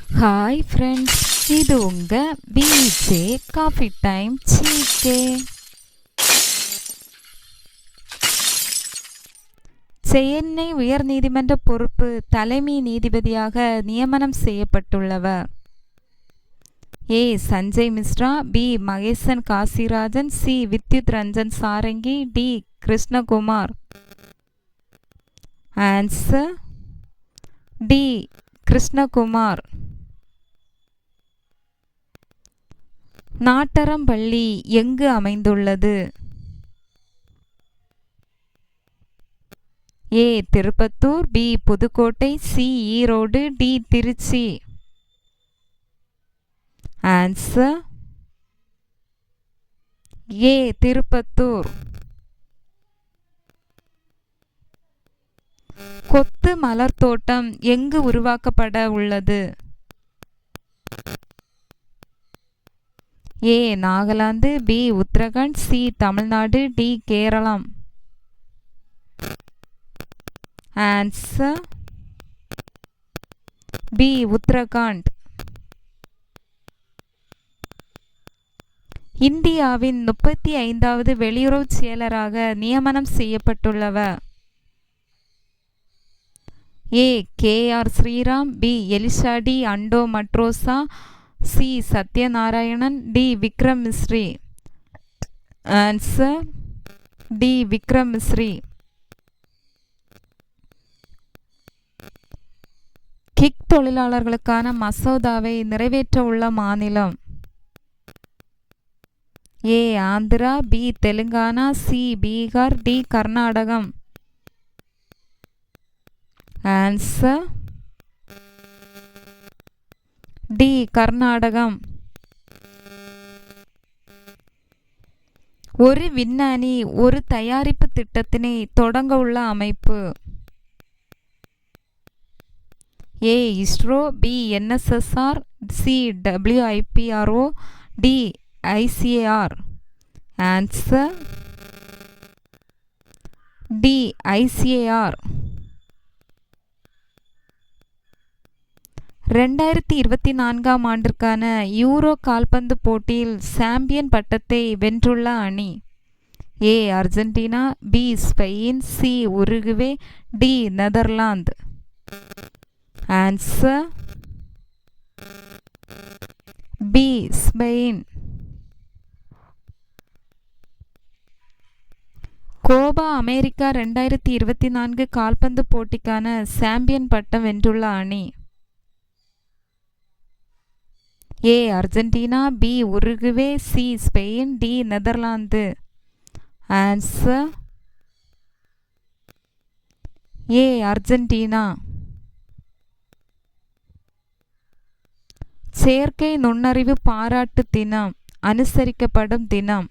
Hi friends, இது உங்கள் PJ coffee time சீக்கே. சென்னை உயர்நீதிமன்ற பொறுப்பு தலைமை நீதிபதியாக நியமனம் செய்யப்பட்டுள்ளவர் A. Sanjay Mishra, B. Mahesan Kasirajan, C. Vidyut Ranjan Sarangi, D. Krishnakumar. Answer D. Krishnakumar. Natrampalli எங்கு அமைந்துள்ளது? A. Tirupattur, B. Pudukkottai, C. Erode, D. Trichy. Answer A. Tirupattur. கொத்து மலர் தோட்டம் எங்கு உருவாக்கப்பட உள்ளது? A. Nagaland, B. Uttarakhand, C. Tamil Nadu, D. Keralam. Answer B. Uttarakhand. இந்தியாவின் 35வது வெளியுறவு செயலராக நியமனம் செய்யப்பட்டுள்ளவர் A. K R. Sriram, B. Elisa D. அண்டோ மட்ரோசா, C. Satyanarayanan, D. Vikram Misri. Answer D. Vikram Misri. Gig தொழிலாளர்களுக்கான மசோதாவை நிறைவேற்ற உள்ள மாநிலம் A. Andhra, B. Telangana, C. Bihar, D. Karnatakam. Answer D. Karnatakam. ஒரு விஞ்ஞானி ஒரு தயாரிப்பு திட்டத்தினை தொடங்க உள்ள அமைப்பு A. ISRO, B. NSSR, C. WIPRO, D. ICAR. Answer D. ICAR. 2024ஆம் ஆண்டிற்கான யூரோ கால்பந்து போட்டியில் சாம்பியன் பட்டத்தை வென்றுள்ள அணி A. Argentina, B. Spain, C. Uruguay, D. Netherlands. Answer B. Spain. Gopa America 2024 கால்பந்து போட்டிக்கான சாம்பியன் பட்டம் வென்றுள்ள அணி A. Argentina, B. Uruguay, C. Spain, D. Netherlands. Answer A. Argentina. செயற்கை நுண்ணறிவு பாராட்டு தினம் அனுசரிக்கப்படும் தினம்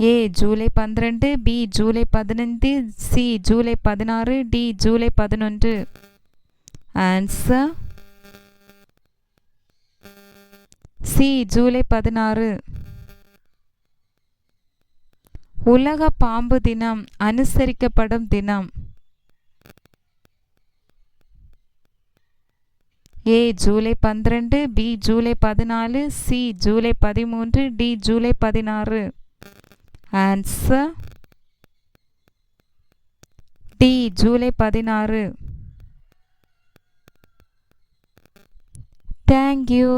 ஏ. ஜூலை 12, பி. ஜூலை 15, சி. ஜூலை 16, டி. ஜூலை 11. Answer C. ஜூலை 16. உலக பாம்பு தினம் அனுசரிக்கப்படும் தினம் ஏ. ஜூலை 12, பி. ஜூலை 14, சி. ஜூலை 13, டி. ஜூலை 16. Answer D. ஜூலை 16. தேங்க்யூ.